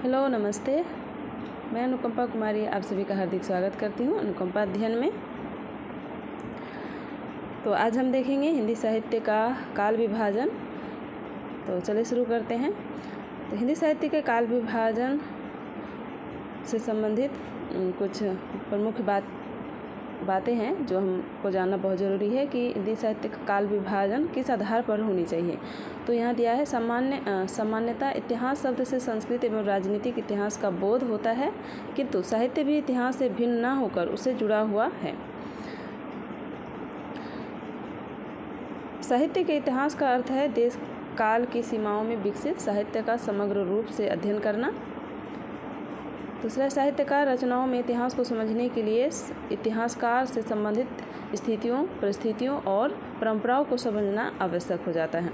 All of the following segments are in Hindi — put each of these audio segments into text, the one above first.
हेलो नमस्ते। मैं अनुकंपा कुमारी आप सभी का हार्दिक स्वागत करती हूँ अनुकंपा अध्ययन में। तो आज हम देखेंगे हिंदी साहित्य का काल विभाजन। तो चलिए शुरू करते हैं। तो हिंदी साहित्य के काल विभाजन से संबंधित कुछ प्रमुख बातें हैं जो हमको जानना बहुत ज़रूरी है कि हिंदी साहित्य का काल विभाजन किस आधार पर होनी चाहिए। तो यहाँ दिया है सामान्यतः इतिहास शब्द से संस्कृत एवं राजनीतिक इतिहास का बोध होता है, किंतु साहित्य भी इतिहास से भिन्न न होकर उससे जुड़ा हुआ है। साहित्य के इतिहास का अर्थ है देश काल की सीमाओं में विकसित साहित्य का समग्र रूप से अध्ययन करना। दूसरा, साहित्यकार रचनाओं में इतिहास को समझने के लिए इतिहासकार से संबंधित स्थितियों, परिस्थितियों और परंपराओं को समझना आवश्यक हो जाता है।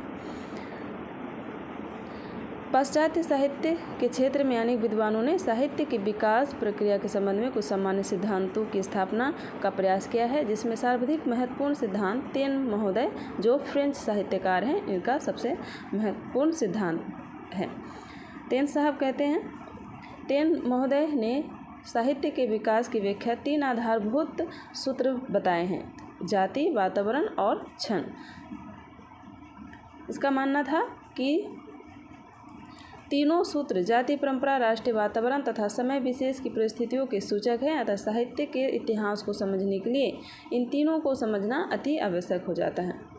पाश्चात्य साहित्य के क्षेत्र में अनेक विद्वानों ने साहित्य की विकास प्रक्रिया के संबंध में कुछ सामान्य सिद्धांतों की स्थापना का प्रयास किया है, जिसमें सर्वाधिक महत्वपूर्ण सिद्धांत टेन महोदय, जो फ्रेंच साहित्यकार हैं, इनका सबसे महत्वपूर्ण सिद्धांत है। टेन साहब कहते हैं, टेन महोदय ने साहित्य के विकास की व्याख्या 3 आधारभूत सूत्र बताए हैं: जाति, वातावरण और क्षण। इसका मानना था कि तीनों सूत्र जाति, परंपरा, राष्ट्रीय वातावरण तथा समय विशेष की परिस्थितियों के सूचक हैं। अतः साहित्य के इतिहास को समझने के लिए इन तीनों को समझना अति आवश्यक हो जाता है।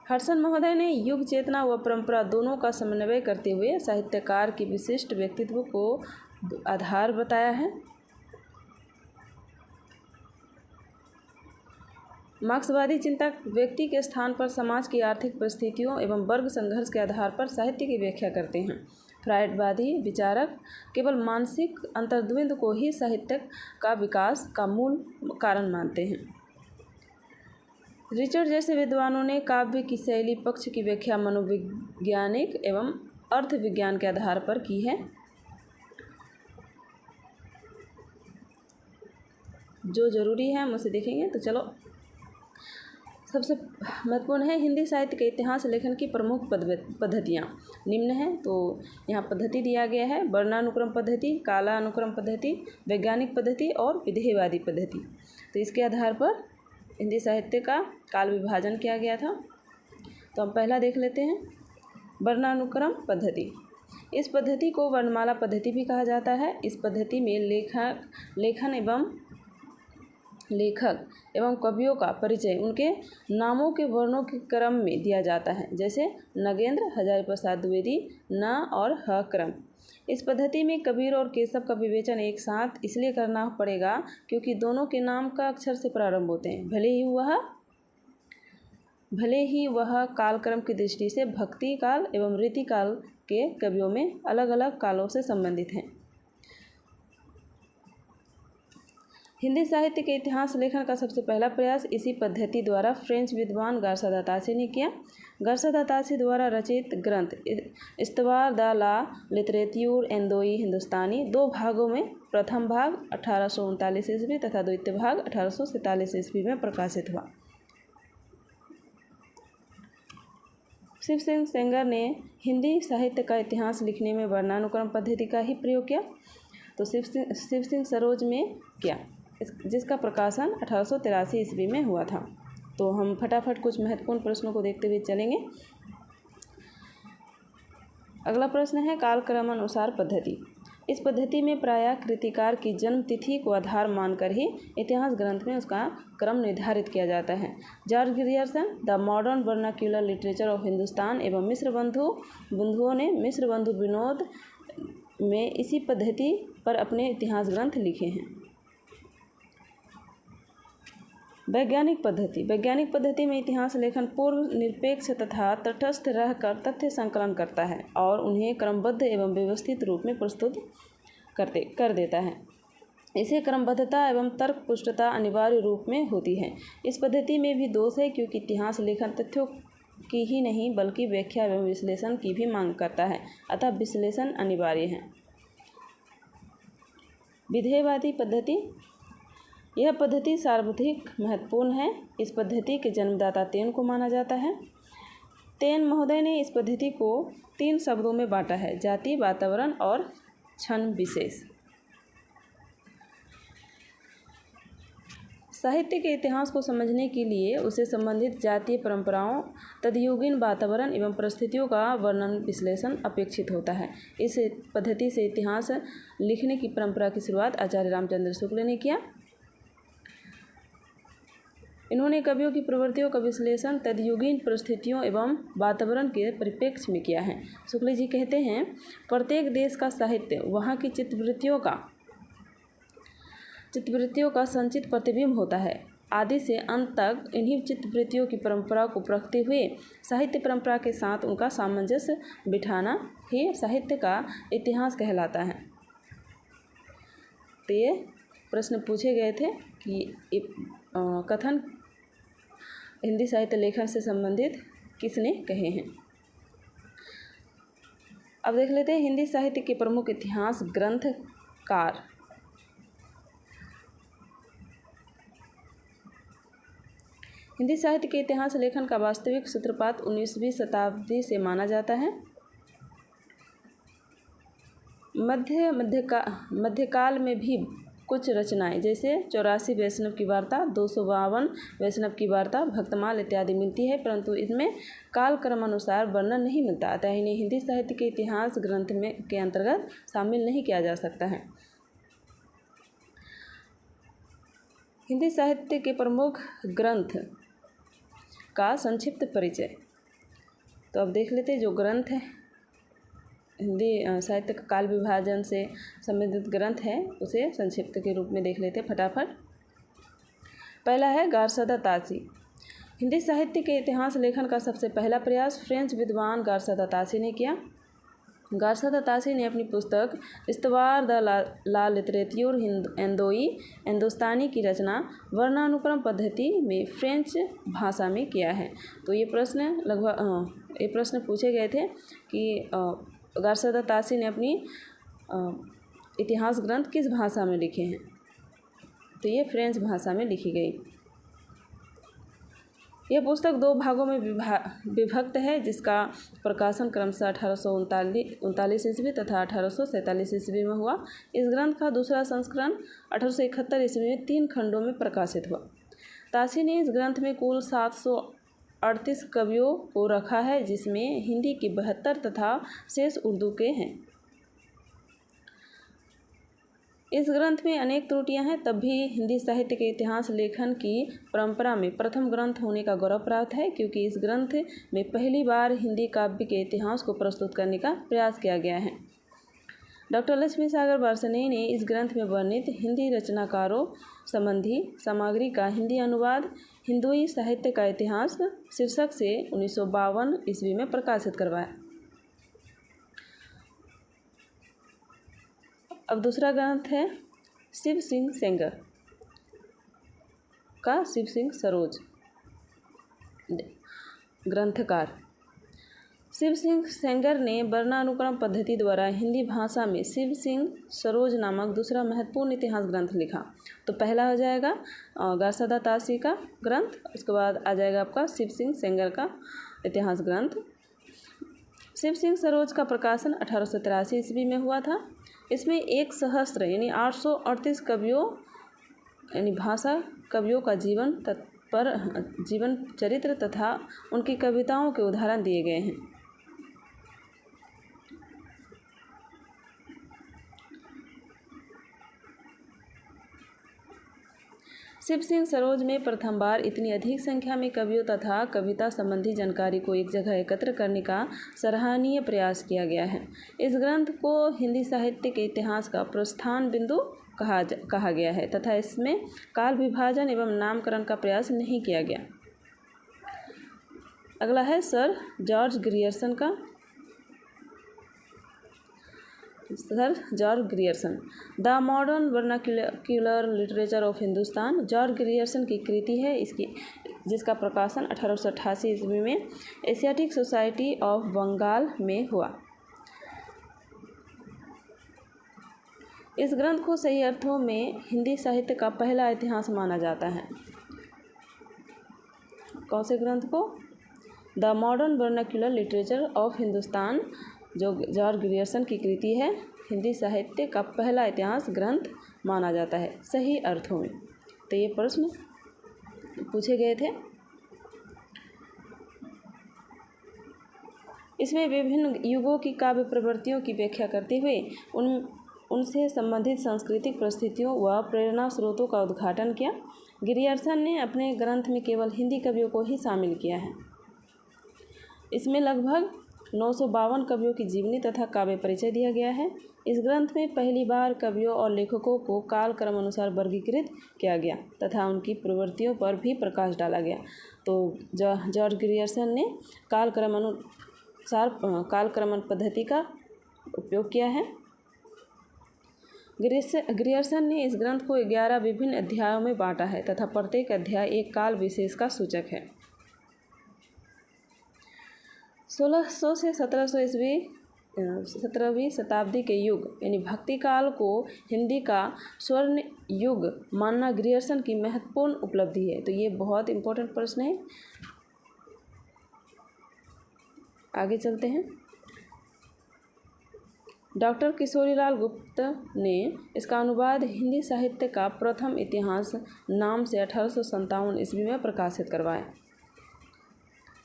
हर्सन महोदय ने युग, चेतना व परंपरा दोनों का समन्वय करते हुए साहित्यकार की विशिष्ट व्यक्तित्व को आधार बताया है। मार्क्सवादी चिंतक व्यक्ति के स्थान पर समाज की आर्थिक परिस्थितियों एवं वर्ग संघर्ष के आधार पर साहित्य की व्याख्या करते हैं। फ्रायडवादी विचारक केवल मानसिक अंतर्द्वंद को ही साहित्य का विकास का मूल कारण मानते हैं। रिचर्ड जैसे विद्वानों ने काव्य की शैली पक्ष की व्याख्या मनोवैज्ञानिक एवं अर्थ विज्ञान के आधार पर की है। जो जरूरी है हम उसे देखेंगे। तो चलो, सबसे महत्वपूर्ण है हिंदी साहित्य के इतिहास लेखन की प्रमुख पद्धतियाँ निम्न हैं। तो यहाँ पद्धति दिया गया है: वर्णानुक्रम पद्धति, कालानुक्रम पद्धति, वैज्ञानिक पद्धति और विधेयवादी पद्धति। तो इसके आधार पर हिंदी साहित्य का काल विभाजन किया गया था। तो हम पहला देख लेते हैं, वर्णानुक्रम पद्धति। इस पद्धति को वर्णमाला पद्धति भी कहा जाता है। इस पद्धति में लेखक एवं कवियों का परिचय उनके नामों के वर्णों के क्रम में दिया जाता है, जैसे नगेंद्र, हजारी प्रसाद द्विवेदी, न और ह क्रम। इस पद्धति में कबीर और केशव का विवेचन एक साथ इसलिए करना पड़ेगा क्योंकि दोनों के नाम का अक्षर से प्रारंभ होते हैं। भले ही वह कालक्रम की दृष्टि से भक्ति काल एवं रीति काल के कवियों में अलग अलग कालों से संबंधित हैं। हिंदी साहित्य के इतिहास लेखन का सबसे पहला प्रयास इसी पद्धति द्वारा फ्रेंच विद्वान गार्सा दातासे ने किया। गार्सा दातासे द्वारा रचित ग्रंथ इस्तवार द ला लिटरेत्यूर एंदोई हिंदुस्तानी 2 भागों में प्रथम भाग 1839 ईस्वी तथा द्वितीय भाग 1847 ईस्वी में प्रकाशित हुआ। शिव सिंह सेंगर ने हिंदी साहित्य का इतिहास लिखने में वर्णानुक्रम पद्धति का ही प्रयोग किया। तो शिव सिंह सरोज में किया, जिसका प्रकाशन 1883 ईस्वी में हुआ था। तो हम फटाफट कुछ महत्वपूर्ण प्रश्नों को देखते हुए चलेंगे। अगला प्रश्न है कालक्रमानुसार पद्धति। इस पद्धति में प्रायः कृतिकार की जन्म तिथि को आधार मानकर ही इतिहास ग्रंथ में उसका क्रम निर्धारित किया जाता है। George Grierson, the modern vernacular literature of Hindustan एवं मिश्र बंधुओं ने मिश्र बंधु विनोद में इसी पद्धति पर अपने इतिहास ग्रंथ लिखे हैं। वैज्ञानिक पद्धति में इतिहास लेखन पूर्व निरपेक्ष तथा तटस्थ रहकर तथ्य संकलन करता है और उन्हें क्रमबद्ध एवं व्यवस्थित रूप में प्रस्तुत कर देता है। इसे क्रमबद्धता एवं तर्कपुष्टता अनिवार्य रूप में होती है। इस पद्धति में भी दोष है क्योंकि इतिहास लेखन तथ्यों की ही नहीं बल्कि व्याख्या एवं विश्लेषण की भी मांग करता है, अतः विश्लेषण अनिवार्य है। विधेयवादी पद्धति, यह पद्धति सर्वाधिक महत्वपूर्ण है। इस पद्धति के जन्मदाता टेन को माना जाता है। तेन महोदय ने इस पद्धति को 3 शब्दों में बांटा है: जाति, वातावरण और क्षण विशेष। साहित्य के इतिहास को समझने के लिए उसे संबंधित जातीय परंपराओं, तदयुगीन वातावरण एवं परिस्थितियों का वर्णन विश्लेषण अपेक्षित होता है। इस पद्धति से इतिहास लिखने की परंपरा की शुरुआत आचार्य रामचंद्र शुक्ल ने किया। इन्होंने कवियों की प्रवृत्तियों का विश्लेषण तदयुगीन परिस्थितियों एवं वातावरण के परिप्रेक्ष्य में किया है। शुक्ल जी कहते हैं, प्रत्येक देश का साहित्य वहाँ की चित्तवृत्तियों का संचित प्रतिबिंब होता है। आदि से अंत तक इन्हीं चित्तवृत्तियों की परंपरा को परखते हुए साहित्य परंपरा के साथ उनका सामंजस्य बिठाना ही साहित्य का इतिहास कहलाता है। तो ये प्रश्न पूछे गए थे कि कथन हिंदी साहित्य लेखन से संबंधित किसने कहे हैं। अब देख लेते हैं हिंदी साहित्य के प्रमुख इतिहास ग्रंथकार। हिंदी साहित्य के इतिहास लेखन का वास्तविक सूत्रपात 19वीं शताब्दी से माना जाता है। मध्यकाल में भी कुछ रचनाएं जैसे 84 वैष्णव की वार्ता, 252 वैष्णव की वार्ता, भक्तमाल इत्यादि मिलती है, परंतु इसमें कालक्रम अनुसार वर्णन नहीं मिलता, अतः इन्हें हिंदी साहित्य के इतिहास ग्रंथ में के अंतर्गत शामिल नहीं किया जा सकता है। हिंदी साहित्य के प्रमुख ग्रंथ का संक्षिप्त परिचय। तो अब देख लेते हैं जो ग्रंथ है हिंदी साहित्य का काल विभाजन से संबंधित ग्रंथ है उसे संक्षिप्त के रूप में देख लेते हैं फटाफट। पहला है गारसदा तासी। हिंदी साहित्य के इतिहास लेखन का सबसे पहला प्रयास फ्रेंच विद्वान गारसदा तासी ने किया। गारसदा तासी ने अपनी पुस्तक इस्तवार द ला लिटरेच्योर हिंदुस्तानी की रचना वर्णानुक्रम पद्धति में फ्रेंच भाषा में किया है। तो ये प्रश्न पूछे गए थे कि गारसदा तासी ने अपनी इतिहास ग्रंथ किस भाषा में लिखे हैं, तो ये फ्रेंच भाषा में लिखी गई। यह पुस्तक 2 भागों में विभक्त है, जिसका प्रकाशन क्रमशः 1839 ईस्वी तथा 1847 ईस्वी में हुआ। इस ग्रंथ का दूसरा संस्करण 1871 ईस्वी में 3 खंडों में प्रकाशित हुआ। तासी ने इस ग्रंथ में कुल 738 कवियों को रखा है, जिसमें हिंदी की 72 तथा शेष उर्दू के हैं। इस ग्रंथ में अनेक त्रुटियां हैं, तब भी हिंदी साहित्य के इतिहास लेखन की परंपरा में प्रथम ग्रंथ होने का गौरव प्राप्त है, क्योंकि इस ग्रंथ में पहली बार हिंदी काव्य के इतिहास को प्रस्तुत करने का प्रयास किया गया है। डॉक्टर लक्ष्मी सागर बार्शनेय ने इस ग्रंथ में वर्णित हिंदी रचनाकारों संबंधी सामग्री का हिंदी अनुवाद हिंदुई साहित्य का इतिहास शीर्षक से 1952 ईस्वी में प्रकाशित करवाया। अब दूसरा ग्रंथ है शिव सिंह सेंगर का शिव सिंह सरोज। ग्रंथकार शिव सिंह सेंगर ने वर्णानुक्रम पद्धति द्वारा हिंदी भाषा में शिव सिंह सरोज नामक दूसरा महत्वपूर्ण इतिहास ग्रंथ लिखा। तो पहला हो जाएगा गारसदा तासी का ग्रंथ, उसके बाद आ जाएगा आपका शिव सिंह सेंगर का इतिहास ग्रंथ। शिव सिंह सरोज का प्रकाशन 1883 ईस्वी में हुआ था। इसमें 1 सहस्त्र यानी 838 कवियों यानी भाषा कवियों का जीवन चरित्र तथा उनकी कविताओं के उदाहरण दिए गए हैं। शिव सिंह सरोज में प्रथम बार इतनी अधिक संख्या में कवियों तथा कविता संबंधी जानकारी को एक जगह एकत्र करने का सराहनीय प्रयास किया गया है। इस ग्रंथ को हिंदी साहित्य के इतिहास का प्रस्थान बिंदु कहा गया है तथा इसमें काल विभाजन एवं नामकरण का प्रयास नहीं किया गया। अगला है sir George Grierson the modern vernacular literature of Hindustan. George Grierson की कृति है जिसका प्रकाशन 1888 ईस्वी में एशियाटिक सोसाइटी ऑफ बंगाल में हुआ। इस ग्रंथ को सही अर्थों में हिंदी साहित्य का पहला इतिहास माना जाता है। कौन से ग्रंथ को? The modern vernacular literature of Hindustan, जो जॉर्ज ग्रियर्सन की कृति है, हिंदी साहित्य का पहला इतिहास ग्रंथ माना जाता है सही अर्थों में। तो ये प्रश्न पूछे गए थे। इसमें विभिन्न युगों की काव्य प्रवृत्तियों की व्याख्या करते हुए उनसे संबंधित सांस्कृतिक परिस्थितियों व प्रेरणा स्रोतों का उद्घाटन किया। ग्रियर्सन ने अपने ग्रंथ में केवल हिंदी कवियों को ही शामिल किया है। इसमें लगभग 952 कवियों की जीवनी तथा काव्य परिचय दिया गया है। इस ग्रंथ में पहली बार कवियों और लेखकों को काल क्रम अनुसार वर्गीकृत किया गया तथा उनकी प्रवृत्तियों पर भी प्रकाश डाला गया। तो जॉर्ज ग्रियर्सन ने कालक्रमण पद्धति का उपयोग किया है। ग्रियर्सन ने इस ग्रंथ को 11 विभिन्न अध्यायों में बांटा है तथा प्रत्येक अध्याय एक काल विशेष का सूचक है। 1600 से 1700 ईस्वी 17वीं शताब्दी के युग यानी भक्ति काल को हिंदी का स्वर्ण युग मानना ग्रियर्सन की महत्वपूर्ण उपलब्धि है। तो ये बहुत इंपॉर्टेंट प्रश्न है। आगे चलते हैं। डॉक्टर किशोरीलाल गुप्त ने इसका अनुवाद हिंदी साहित्य का प्रथम इतिहास नाम से 1857 ईस्वी में प्रकाशित करवाया।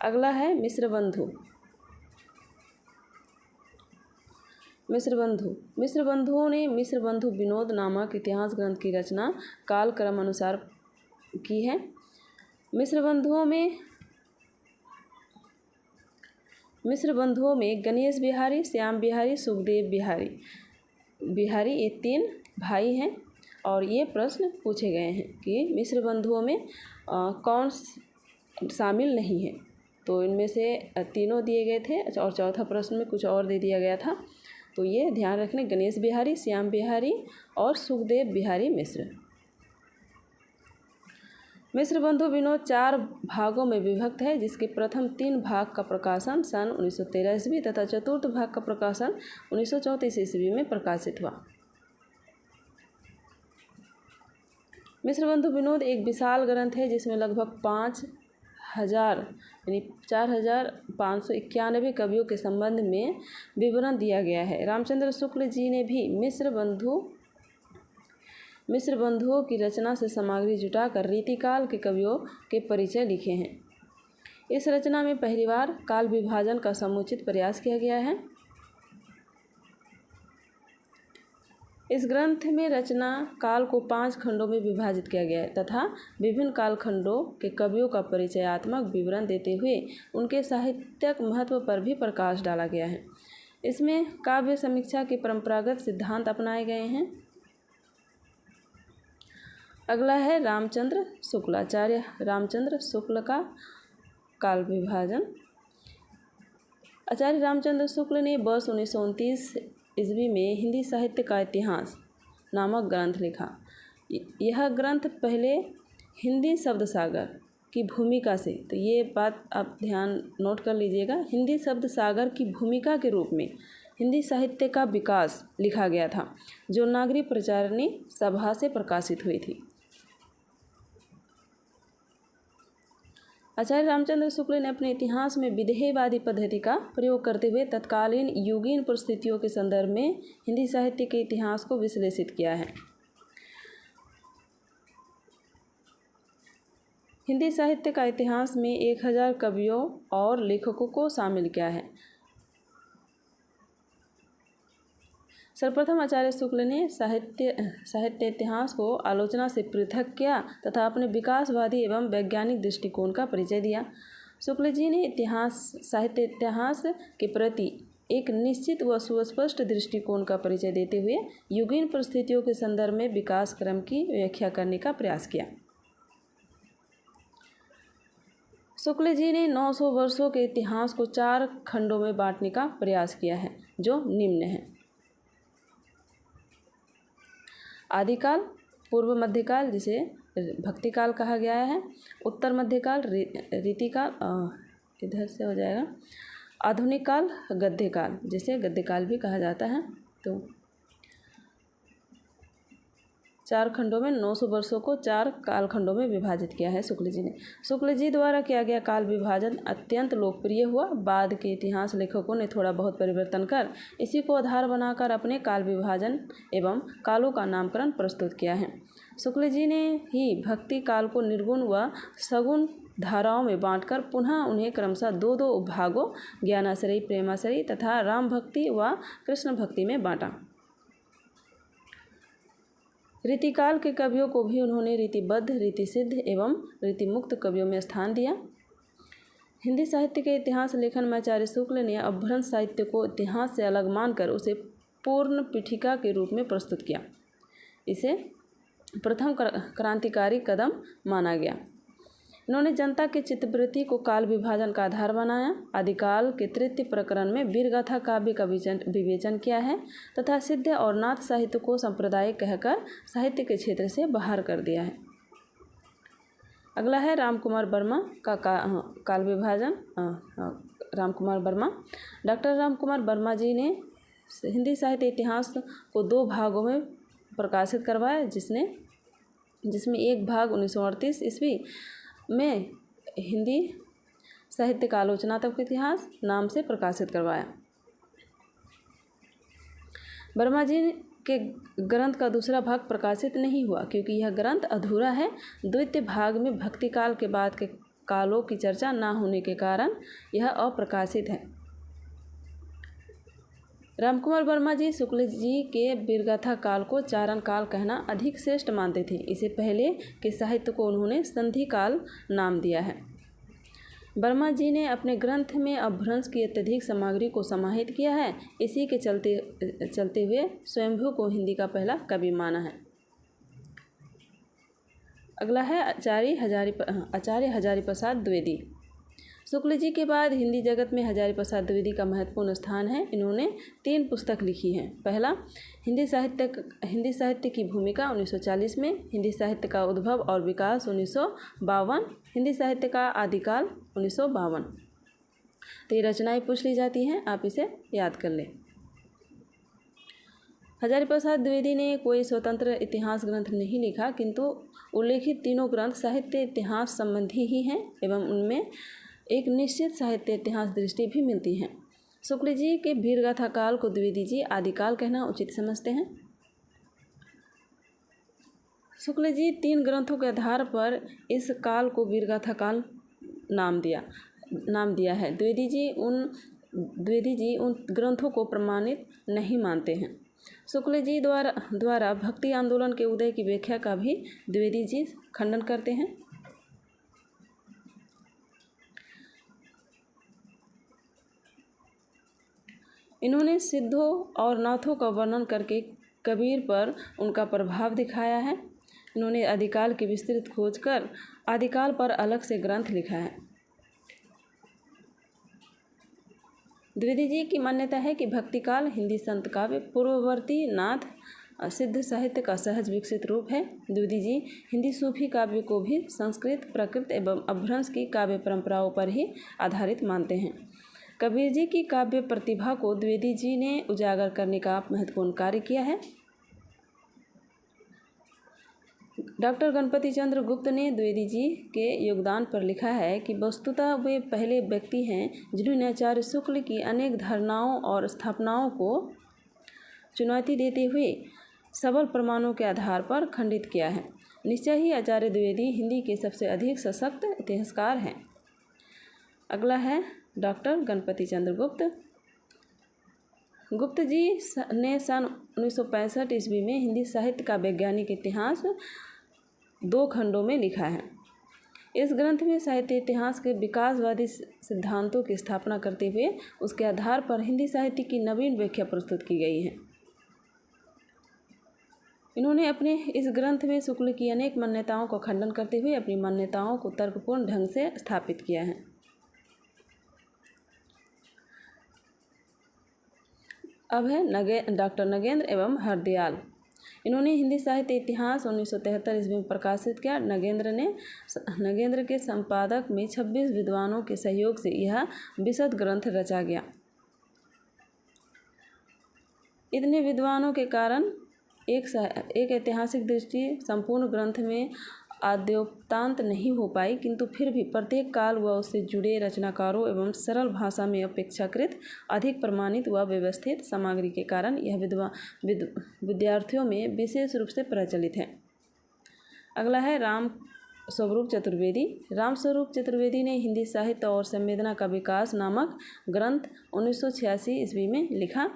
अगला है मिश्रबंधु। मिश्रबंधुओं ने मिश्रबंधु विनोद नामक इतिहास ग्रंथ की रचना काल क्रम अनुसार की है। मिश्रबंधुओं में गणेश बिहारी, श्याम बिहारी, सुखदेव बिहारी ये 3 भाई हैं और ये प्रश्न पूछे गए हैं कि मिश्रबंधुओं में कौन शामिल नहीं है। तो इनमें से तीनों दिए गए थे और चौथा प्रश्न में कुछ और दे दिया गया था। तो ये ध्यान रखने, गणेश बिहारी, श्याम बिहारी और सुखदेव बिहारी मिश्र। मिश्रबंधु विनोद 4 भागों में विभक्त है, जिसके प्रथम 3 भाग का प्रकाशन सन 1913 ईस्वी तथा चतुर्थ भाग का प्रकाशन 1934 ईस्वी में प्रकाशित हुआ। मिश्रबंधु विनोद एक विशाल ग्रंथ है जिसमें लगभग 5000 यानी 4591 कवियों के संबंध में विवरण दिया गया है। रामचंद्र शुक्ल जी ने भी मिश्रबंधुओं की रचना से सामग्री जुटाकर रीतिकाल के कवियों के परिचय लिखे हैं। इस रचना में पहली बार काल विभाजन का समुचित प्रयास किया गया है। इस ग्रंथ में रचना काल को 5 खंडों में विभाजित किया गया है तथा विभिन्न कालखंडों के कवियों का परिचयात्मक विवरण देते हुए उनके साहित्यिक महत्व पर भी प्रकाश डाला गया है। इसमें काव्य समीक्षा के परंपरागत सिद्धांत अपनाए गए हैं। अगला है रामचंद्र शुक्ल। आचार्य रामचंद्र शुक्ल का काल विभाजन। आचार्य रामचंद्र शुक्ल ने वर्ष 1929 ईस्वी में हिंदी साहित्य का इतिहास नामक ग्रंथ लिखा। यह ग्रंथ पहले हिंदी शब्द सागर की भूमिका से, तो ये बात आप ध्यान नोट कर लीजिएगा, हिंदी शब्द सागर की भूमिका के रूप में हिंदी साहित्य का विकास लिखा गया था, जो नागरी प्रचारिणी सभा से प्रकाशित हुई थी। आचार्य रामचंद्र शुक्ल ने अपने इतिहास में विधेयवादी पद्धति का प्रयोग करते हुए तत्कालीन युगीन परिस्थितियों के संदर्भ में हिंदी साहित्य के इतिहास को विश्लेषित किया है। हिंदी साहित्य का इतिहास में 1000 कवियों और लेखकों को शामिल किया है। सर्वप्रथम आचार्य शुक्ल ने साहित्य इतिहास को आलोचना से पृथक किया तथा अपने विकासवादी एवं वैज्ञानिक दृष्टिकोण का परिचय दिया। शुक्ल जी ने साहित्य इतिहास के प्रति एक निश्चित व सुस्पष्ट दृष्टिकोण का परिचय देते हुए युगीन परिस्थितियों के संदर्भ में विकास क्रम की व्याख्या करने का प्रयास किया। शुक्ल जी ने 900 वर्षों के इतिहास को 4 खंडों में बांटने का प्रयास किया है, जो निम्न है। आदिकाल, पूर्व मध्यकाल जिसे भक्तिकाल कहा गया है, उत्तर मध्यकाल, रीतिकाल, इधर से हो जाएगा, आधुनिक काल, गद्यकाल जिसे गद्यकाल भी कहा जाता है। तो 4 खंडों में 900 वर्षों को 4 कालखंडों में विभाजित किया है शुक्ल जी ने। शुक्ल जी द्वारा किया गया काल विभाजन अत्यंत लोकप्रिय हुआ। बाद के इतिहास लेखकों ने थोड़ा बहुत परिवर्तन कर इसी को आधार बनाकर अपने काल विभाजन एवं कालों का नामकरण प्रस्तुत किया है। शुक्ल जी ने ही भक्ति काल को निर्गुण व सगुण धाराओं में बांटकर पुनः उन्हें क्रमशः 2 भागों ज्ञानाश्रयी, प्रेमाश्रयी तथा राम भक्ति व कृष्ण भक्ति में बांटा। रीतिकाल के कवियों को भी उन्होंने रीतिबद्ध, रीतिसिद्ध एवं रीतिमुक्त कवियों में स्थान दिया। हिंदी साहित्य के इतिहास लेखन में आचार्य शुक्ल ने अपभ्रंश साहित्य को इतिहास से अलग मानकर उसे पूर्ण पीठिका के रूप में प्रस्तुत किया। इसे प्रथम क्रांतिकारी कदम माना गया। इन्होंने जनता के चित्तवृत्ति को काल विभाजन का आधार बनाया। आदिकाल के तृतीय प्रकरण में वीरगाथा काव्य का विवेचन किया है तथा सिद्ध और नाथ साहित्य को सांप्रदायिक कहकर साहित्य के क्षेत्र से बाहर कर दिया है। अगला है रामकुमार वर्मा का काल विभाजन। रामकुमार वर्मा, डॉक्टर रामकुमार वर्मा जी ने हिंदी साहित्य इतिहास को 2 भागों में प्रकाशित करवाया, जिसमें एक भाग 1938 ईस्वी में हिंदी साहित्य का आलोचनात्मक इतिहास नाम से प्रकाशित करवाया। वर्मा जी के ग्रंथ का दूसरा भाग प्रकाशित नहीं हुआ क्योंकि यह ग्रंथ अधूरा है। द्वितीय भाग में भक्ति काल के बाद के कालों की चर्चा न होने के कारण यह अप्रकाशित है। रामकुमार वर्मा जी शुक्ल जी के वीरगाथा काल को चारण काल कहना अधिक श्रेष्ठ मानते थे। इससे पहले के साहित्य को उन्होंने संधि काल नाम दिया है। वर्मा जी ने अपने ग्रंथ में अपभ्रंश की अत्यधिक सामग्री को समाहित किया है। इसी के चलते हुए स्वयंभू को हिंदी का पहला कवि माना है। अगला है आचार्य हजारी प्रसाद द्विवेदी। शुक्ल जी के बाद हिंदी जगत में हजारी प्रसाद द्विवेदी का महत्वपूर्ण स्थान है। इन्होंने 3 पुस्तक लिखी हैं। पहला, हिंदी साहित्य की भूमिका 1940 में, हिंदी साहित्य का उद्भव और विकास 1952, हिंदी साहित्य का आदिकाल 1952। तो ये रचनाएं पूछ ली जाती हैं, आप इसे याद कर लें। हजारी प्रसाद द्विवेदी ने कोई स्वतंत्र इतिहास ग्रंथ नहीं लिखा, किंतु उल्लेखित तीनों ग्रंथ साहित्य इतिहास संबंधी ही हैं एवं उनमें एक निश्चित साहित्य इतिहास दृष्टि भी मिलती है। शुक्ल जी के वीरगाथा काल को द्विवेदी जी आदिकाल कहना उचित समझते हैं। शुक्ल जी 3 ग्रंथों के आधार पर इस काल को वीरगाथा काल नाम दिया है। द्विवेदी जी उन ग्रंथों को प्रमाणित नहीं मानते हैं। शुक्ल जी द्वारा भक्ति आंदोलन के उदय की व्याख्या का भी द्विवेदी जी खंडन करते हैं। इन्होंने सिद्धों और नाथों का वर्णन करके कबीर पर उनका प्रभाव दिखाया है। इन्होंने आदिकाल की विस्तृत खोज कर आदिकाल पर अलग से ग्रंथ लिखा है। द्विवेदी जी की मान्यता है कि भक्तिकाल हिंदी संत काव्य पूर्ववर्ती नाथ सिद्ध साहित्य का सहज विकसित रूप है। द्विवेदी जी हिंदी सूफी काव्य को भी संस्कृत, प्राकृत एवं अपभ्रंश की काव्य परंपराओं पर ही आधारित मानते हैं। कबीर जी की काव्य प्रतिभा को द्विवेदी जी ने उजागर करने का महत्वपूर्ण कार्य किया है। डॉक्टर गणपति चंद्र गुप्त ने द्विवेदी जी के योगदान पर लिखा है कि वस्तुतः वे पहले व्यक्ति हैं जिन्होंने आचार्य शुक्ल की अनेक धारणाओं और स्थापनाओं को चुनौती देते हुए सबल प्रमाणों के आधार पर खंडित किया है। निश्चय ही आचार्य द्विवेदी हिंदी के सबसे अधिक सशक्त इतिहासकार हैं। अगला है डॉक्टर गणपति चंद्र गुप्त जी ने सन 1965 ईस्वी में हिंदी साहित्य का वैज्ञानिक इतिहास 2 खंडों में लिखा है। इस ग्रंथ में साहित्य इतिहास के विकासवादी सिद्धांतों की स्थापना करते हुए उसके आधार पर हिंदी साहित्य की नवीन व्याख्या प्रस्तुत की गई है। इन्होंने अपने इस ग्रंथ में शुक्ल की अनेक मान्यताओं का खंडन करते हुए अपनी मान्यताओं को तर्कपूर्ण ढंग से स्थापित किया है। अब है डॉक्टर नगेंद्र एवं हरदयाल। इन्होंने हिंदी साहित्य इतिहास 1973 ईस्वी में प्रकाशित किया। नगेंद्र के संपादक में 26 विद्वानों के सहयोग से यह विशद ग्रंथ रचा गया। इतने विद्वानों के कारण एक ऐतिहासिक दृष्टि संपूर्ण ग्रंथ में आद्योपंत नहीं हो पाई, किंतु फिर भी प्रत्येक काल व उससे जुड़े रचनाकारों एवं सरल भाषा में अपेक्षाकृत अधिक प्रमाणित व व्यवस्थित सामग्री के कारण यह विद्यार्थियों में विशेष रूप से प्रचलित है। अगला है राम स्वरूप चतुर्वेदी। राम स्वरूप चतुर्वेदी ने हिंदी साहित्य और संवेदना का विकास नामक ग्रंथ 1986 ईस्वी में लिखा।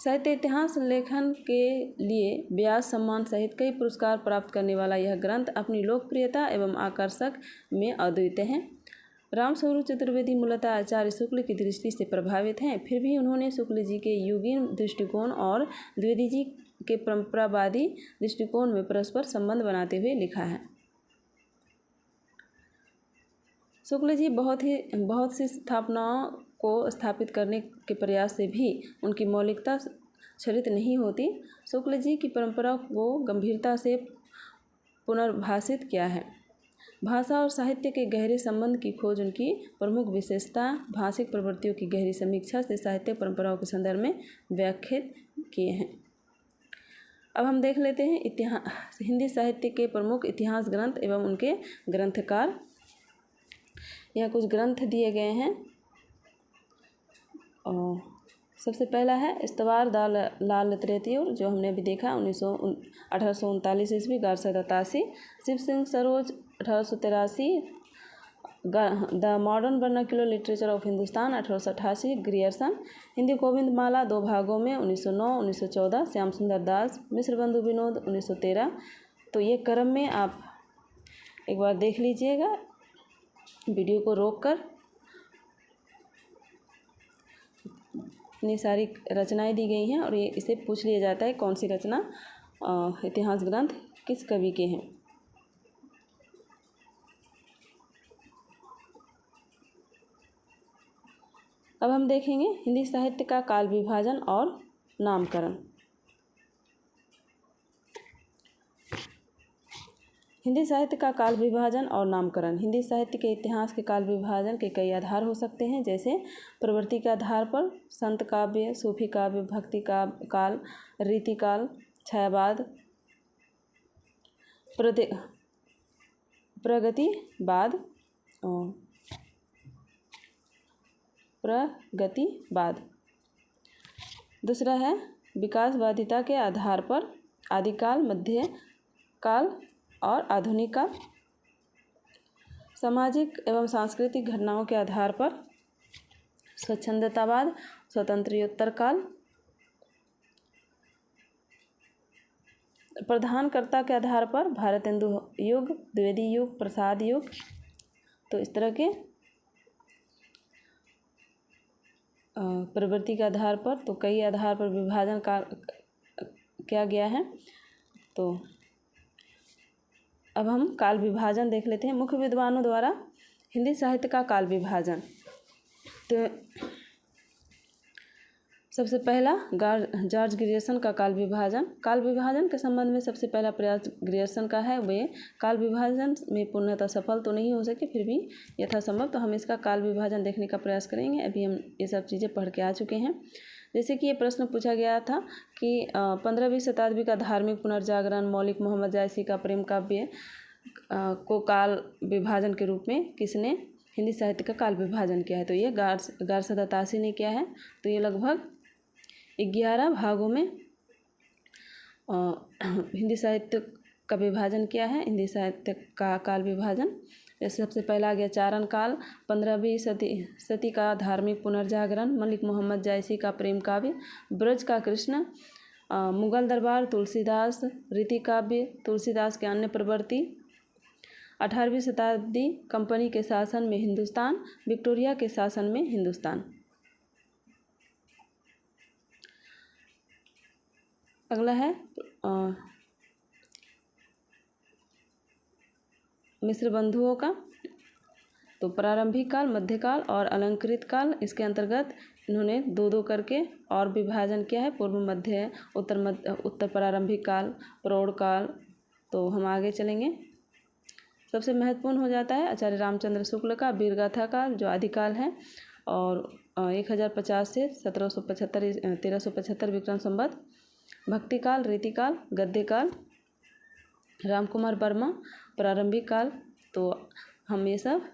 साहित्य इतिहास लेखन के लिए व्यास सम्मान सहित कई पुरस्कार प्राप्त करने वाला यह ग्रंथ अपनी लोकप्रियता एवं आकर्षक में अद्वितीय है। राम स्वरूप चतुर्वेदी मूलतः आचार्य शुक्ल की दृष्टि से प्रभावित हैं, फिर भी उन्होंने शुक्ल जी के युगीन दृष्टिकोण और द्विवेदी जी के परंपरावादी दृष्टिकोण में परस्पर संबंध बनाते हुए लिखा है। शुक्ल जी बहुत सी स्थापनाओं को स्थापित करने के प्रयास से भी उनकी मौलिकता क्षरित नहीं होती। शुक्ल जी की परंपरा को गंभीरता से पुनर्भाषित किया है। भाषा और साहित्य के गहरे संबंध की खोज उनकी प्रमुख विशेषता, भाषिक प्रवृत्तियों की गहरी समीक्षा से साहित्य परंपराओं के संदर्भ में व्याख्यात किए हैं। अब हम देख लेते हैं हिंदी साहित्य के प्रमुख इतिहास ग्रंथ एवं उनके ग्रंथकार। यहाँ कुछ ग्रंथ दिए गए हैं और सबसे पहला है स्तवार लाल तृतीय, जो हमने अभी देखा 1839 ईस्वी, Garcin de Tassy. Shiv Singh Saroj 1883, the modern vernacular literature of Hindustan 1888, Grierson. Hindi गोविंद माला 2 भागों में 1909, 1914, श्याम सुंदर दास। मिश्र बंधु विनोद 1913। तो ये क्रम में आप एक बार देख लीजिएगा वीडियो को रोककर। इतनी सारी रचनाएं दी गई हैं और ये इसे पूछ लिया जाता है कौन सी रचना इतिहास ग्रंथ किस कवि के हैं। अब हम देखेंगे हिंदी साहित्य का काल विभाजन और नामकरण। हिंदी साहित्य का काल विभाजन और नामकरण। हिंदी साहित्य के इतिहास के काल विभाजन के कई आधार हो सकते हैं, जैसे प्रवृत्ति के आधार पर संत काव्य, सूफी काव्य, भक्ति काल, रीति काल, छायावाद, प्रगतिवाद। दूसरा है विकासवादिता के आधार पर आदिकाल, मध्य काल और आधुनिक काल। सामाजिक एवं सांस्कृतिक घटनाओं के आधार पर स्वच्छंदतावाद, स्वतंत्रोत्तर काल। प्रधानकर्ता के आधार पर भारतेंदु युग, द्विवेदी युग, प्रसाद युग। तो इस तरह के प्रवृत्ति के आधार पर तो कई आधार पर विभाजन का किया गया है। तो अब हम काल विभाजन देख लेते हैं। मुख्य विद्वानों द्वारा हिंदी साहित्य का काल विभाजन। तो सबसे पहला जॉर्ज ग्रियर्सन का काल विभाजन। काल विभाजन के संबंध में सबसे पहला प्रयास ग्रियर्सन का है। वे काल विभाजन में पूर्णतः सफल तो नहीं हो सके, फिर भी यथासंभव तो हम इसका काल विभाजन देखने का प्रयास करेंगे। अभी हम ये सब चीज़ें पढ़ के आ चुके हैं। जैसे कि ये प्रश्न पूछा गया था कि 15वीं शताब्दी का धार्मिक पुनर्जागरण, मौलिक मोहम्मद जायसी का प्रेम काव्य को काल विभाजन के रूप में किसने हिंदी साहित्य का काल विभाजन किया है? तो ये गारसा दत्तासी ने किया है। तो ये लगभग 11 भागों में हिंदी साहित्य का विभाजन किया है। हिंदी साहित्य का काल विभाजन जैसे सबसे पहला आ गया चारण काल, 15वीं सदी का धार्मिक पुनर्जागरण, मलिक मोहम्मद जायसी का प्रेम काव्य, ब्रज का कृष्ण, मुगल दरबार, तुलसीदास, रीति काव्य, तुलसीदास के अन्य प्रवृत्ति, 18वीं शताब्दी कंपनी के शासन में हिंदुस्तान, विक्टोरिया के शासन में हिंदुस्तान। अगला है मिश्र बंधुओं का। तो प्रारंभिक काल, मध्यकाल और अलंकृत काल, इसके अंतर्गत इन्होंने 2-2 करके और विभाजन किया है। पूर्व, मध्य, उत्तर प्रारंभिक काल, प्रौढ़ काल। तो हम आगे चलेंगे। सबसे महत्वपूर्ण हो जाता है आचार्य रामचंद्र शुक्ल का वीरगाथा काल, जो आदिकाल है, और 1050 से 1775 1375 विक्रम संवत, भक्तिकाल, रीतिकाल, गद्यकाल, रामकुमार वर्मा, प्रारंभिक काल। तो हम ये सब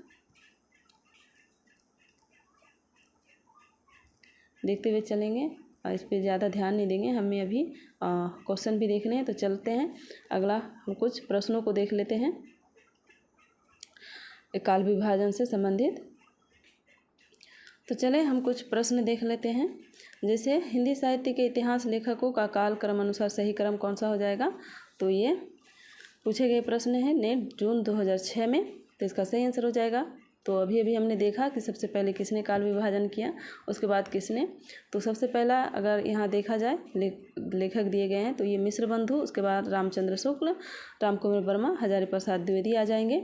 देखते हुए चलेंगे और इस पर ज़्यादा ध्यान नहीं देंगे, हमें अभी क्वेश्चन भी देखने हैं। तो चलते हैं, अगला हम कुछ प्रश्नों को देख लेते हैं काल विभाजन से संबंधित। तो चले हम कुछ प्रश्न देख लेते हैं। जैसे हिंदी साहित्य के इतिहास लेखकों का काल क्रम अनुसार सही क्रम कौन सा हो जाएगा। तो ये पूछे गए प्रश्न है नेट जून 2006 में। तो इसका सही आंसर हो जाएगा। तो अभी अभी हमने देखा कि सबसे पहले किसने काल विभाजन किया, उसके बाद किसने। तो सबसे पहला अगर यहाँ देखा जाए लेखक दिए गए हैं तो ये मिश्र बंधु, उसके बाद रामचंद्र शुक्ल, रामकुमार वर्मा, हजारी प्रसाद द्विवेदी आ जाएंगे।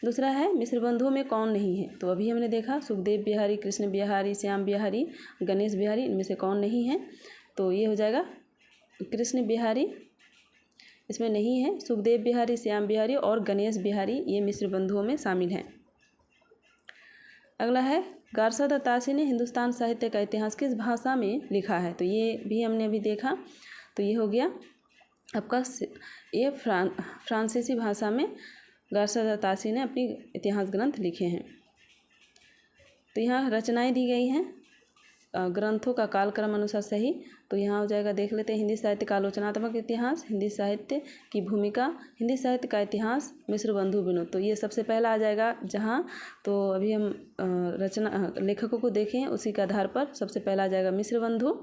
दूसरा है मिश्र बंधुओं में कौन नहीं है। तो अभी हमने देखा सुखदेव बिहारी, कृष्ण बिहारी, श्याम बिहारी, गणेश बिहारी, इनमें से कौन नहीं है। तो ये हो जाएगा कृष्ण बिहारी, इसमें नहीं है। सुखदेव बिहारी, श्याम बिहारी और गणेश बिहारी ये मिश्र बंधुओं में शामिल हैं। अगला है गारसा दत्तासी ने हिंदुस्तान साहित्य का इतिहास किस भाषा में लिखा है। तो ये भी हमने अभी देखा। तो ये हो गया आपका, ये फ्रांसीसी भाषा में गारसा दत्तासी ने अपनी इतिहास ग्रंथ लिखे हैं। तो यहाँ रचनाएं दी गई हैं ग्रंथों का कालक्रम अनुसार सही। तो यहाँ हो जाएगा, देख लेते हैं। हिंदी साहित्य का आलोचनात्मक इतिहास, हिंदी साहित्य की भूमिका, हिंदी साहित्य का इतिहास, मिश्र बंधु विनोद। तो ये सबसे पहला आ जाएगा जहाँ। तो अभी हम रचना लेखकों को देखें, उसी के आधार पर सबसे पहला आ जाएगा मिश्र बंधु।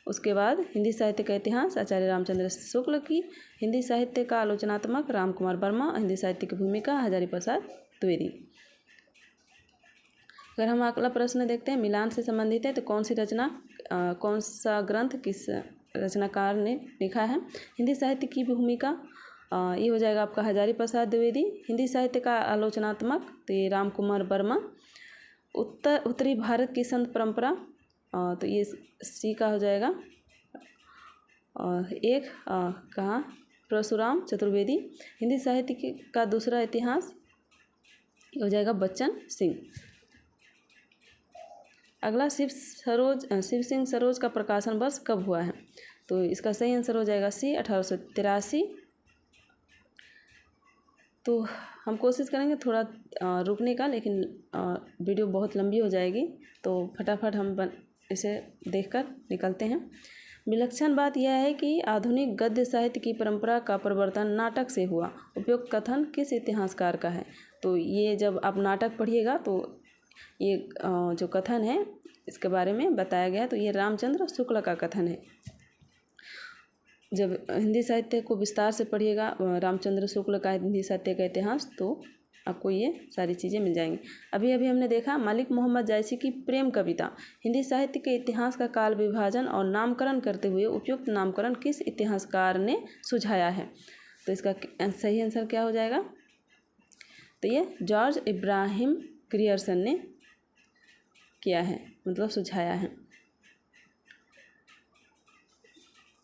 उसके बाद हिंदी साहित्य का इतिहास आचार्य रामचंद्र शुक्ल की, हिंदी साहित्य का आलोचनात्मक रामकुमार वर्मा, हिंदी साहित्य की भूमिका हजारी प्रसाद द्विवेदी। अगर हम अगला प्रश्न देखते हैं, मिलान से संबंधित है। तो कौन सी रचना, कौन सा ग्रंथ किस रचनाकार ने लिखा है। हिंदी साहित्य की भूमिका ये हो जाएगा आपका हजारी प्रसाद द्विवेदी। हिंदी साहित्य का आलोचनात्मक तो ये रामकुमार वर्मा। उत्तरी भारत की संत परंपरा तो ये सी का हो जाएगा। एक कहाँ, परशुराम चतुर्वेदी। हिंदी साहित्य का दूसरा इतिहास हो जाएगा बच्चन सिंह। अगला शिव सिंह सरोज का प्रकाशन वर्ष कब हुआ है। तो इसका सही आंसर हो जाएगा सी 1883। तो हम कोशिश करेंगे थोड़ा रुकने का, लेकिन वीडियो बहुत लंबी हो जाएगी। तो फटाफट हम इसे देखकर निकलते हैं। विलक्षण बात यह है कि आधुनिक गद्य साहित्य की परंपरा का प्रवर्तन नाटक से हुआ। उपयुक्त कथन किस इतिहासकार का है। तो ये जब आप नाटक पढ़िएगा तो ये जो कथन है इसके बारे में बताया गया है। तो ये रामचंद्र शुक्ल का कथन है। जब हिंदी साहित्य को विस्तार से पढ़िएगा, रामचंद्र शुक्ल का हिंदी साहित्य का इतिहास, तो आपको ये सारी चीज़ें मिल जाएंगी। अभी अभी हमने देखा मलिक मोहम्मद जायसी की प्रेम कविता हिंदी साहित्य के इतिहास का काल विभाजन और नामकरण करते हुए उपयुक्त नामकरण किस इतिहासकार ने सुझाया है। तो इसका सही आंसर क्या हो जाएगा। तो ये जॉर्ज इब्राहिम ग्रियर्सन ने किया है, मतलब सुझाया है।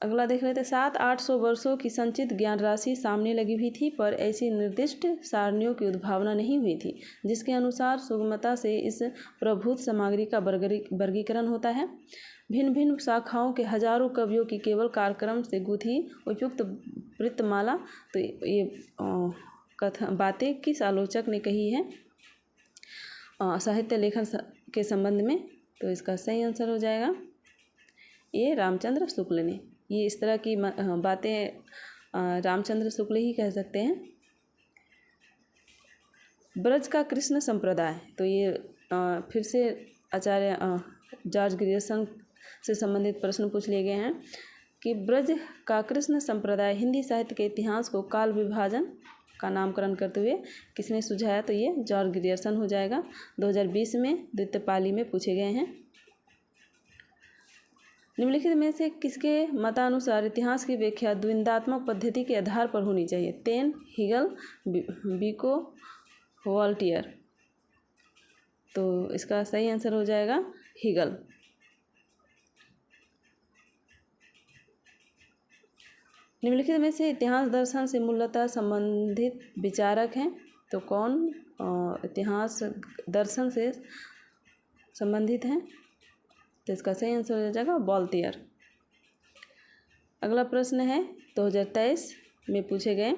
अगला देख लेते हैं। 700-800 वर्षों की संचित ज्ञान राशि सामने लगी हुई थी, पर ऐसी निर्दिष्ट सारणियों की उद्भावना नहीं हुई थी जिसके अनुसार सुगमता से इस प्रभुत सामग्री का वर्गीकरण होता है। भिन्न भिन्न शाखाओं के हजारों कवियों की केवल कार्यक्रम से गुथी उपयुक्त वृत्तमाला। तो ये बातें किस आलोचक ने कही है साहित्य लेखन के संबंध में। तो इसका सही आंसर हो जाएगा ये रामचंद्र शुक्ल ने। ये इस तरह की बातें रामचंद्र शुक्ल ही कह सकते हैं। ब्रज का कृष्ण संप्रदाय। तो ये फिर से आचार्य जॉर्ज ग्रियर्सन से संबंधित प्रश्न पूछ लिए गए हैं कि ब्रज का कृष्ण संप्रदाय हिंदी साहित्य के इतिहास को काल विभाजन का नामकरण करते हुए किसने सुझाया। तो ये जॉर्ज ग्रियर्सन हो जाएगा। 2020 में द्वितीय पाली में पूछे गए हैं। निम्नलिखित में से किसके मतानुसार इतिहास की व्याख्या द्वंद्वात्मक पद्धति के आधार पर होनी चाहिए। टेन, हिगल, बिको, वॉल्टियर। तो इसका सही आंसर हो जाएगा हिगल। निम्नलिखित में से इतिहास दर्शन से मूलतः संबंधित विचारक हैं। तो कौन इतिहास दर्शन से संबंधित हैं। तो इसका सही आंसर हो जाएगा बॉलतेयर। अगला प्रश्न है 2023 में पूछे गए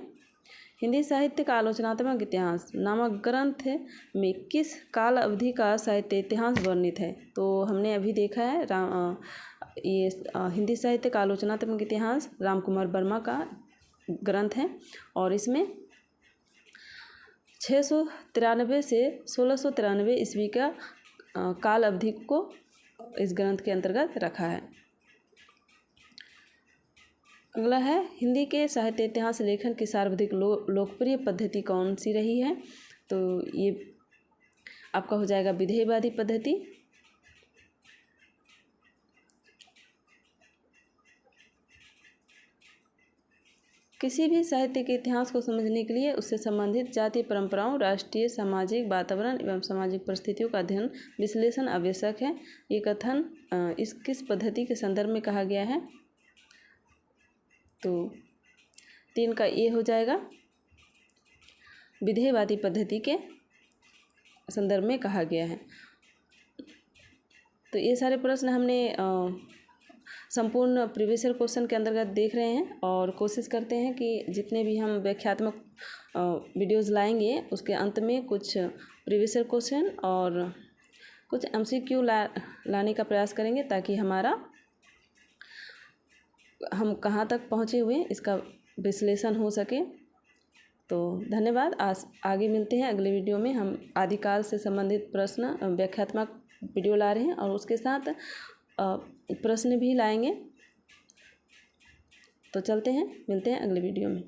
हिंदी साहित्य का आलोचनात्मक इतिहास नामक ग्रंथ में किस काल अवधि का साहित्य इतिहास वर्णित है। तो हमने अभी देखा है ये हिंदी साहित्य का आलोचनात्मक इतिहास राम कुमार वर्मा का ग्रंथ है और इसमें 693 से 1693 ईस्वी का काल अवधि को इस ग्रंथ के अंतर्गत रखा है। अगला है हिंदी के साहित्य इतिहास लेखन की सर्वाधिक लोकप्रिय पद्धति कौन सी रही है। तो ये आपका हो जाएगा विधेयवादी पद्धति। किसी भी साहित्य के इतिहास को समझने के लिए उससे संबंधित जातीय परंपराओं, राष्ट्रीय सामाजिक वातावरण एवं सामाजिक परिस्थितियों का अध्ययन विश्लेषण आवश्यक है। ये कथन इस किस पद्धति के संदर्भ में कहा गया है। तो 3 का ए हो जाएगा, विधेयवादी पद्धति के संदर्भ में कहा गया है। तो ये सारे प्रश्न हमने संपूर्ण प्रीवियस ईयर क्वेश्चन के अंतर्गत देख रहे हैं और कोशिश करते हैं कि जितने भी हम व्याख्यात्मक वीडियोज़ लाएंगे उसके अंत में कुछ प्रीवियस ईयर क्वेश्चन और कुछ MCQ लाने का प्रयास करेंगे ताकि हम कहाँ तक पहुँचे हुए इसका विश्लेषण हो सके। तो धन्यवाद। आगे मिलते हैं अगले वीडियो में। हम आदिकाल से संबंधित प्रश्न व्याख्यात्मक वीडियो ला रहे हैं और उसके साथ प्रश्न भी लाएंगे। तो चलते हैं, मिलते हैं अगले वीडियो में।